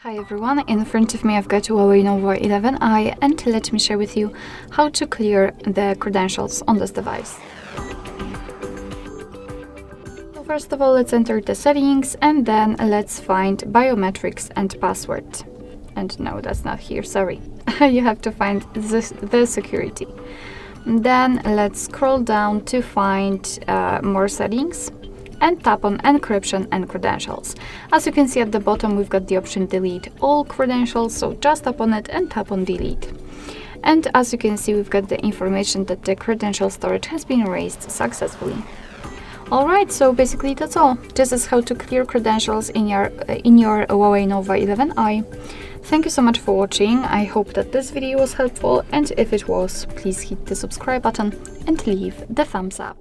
Hi everyone, in front of me I've got HUAWEI Nova 11i and let me share with you how to clear the credentials on this device. So first of all, let's enter the settings and then let's find biometrics and password. And no, that's not here, sorry. You have to find the security. Then let's scroll down to find more settings and tap on encryption and credentials. As you can see at the bottom, we've got the option delete all credentials, so just tap on it and tap on delete. And as you can see, we've got the information that the credential storage has been erased successfully. Alright, so basically that's all. This is how to clear credentials in your HUAWEI Nova 11i. Thank you so much for watching. I hope that this video was helpful, and if it was, please hit the subscribe button and leave the thumbs up.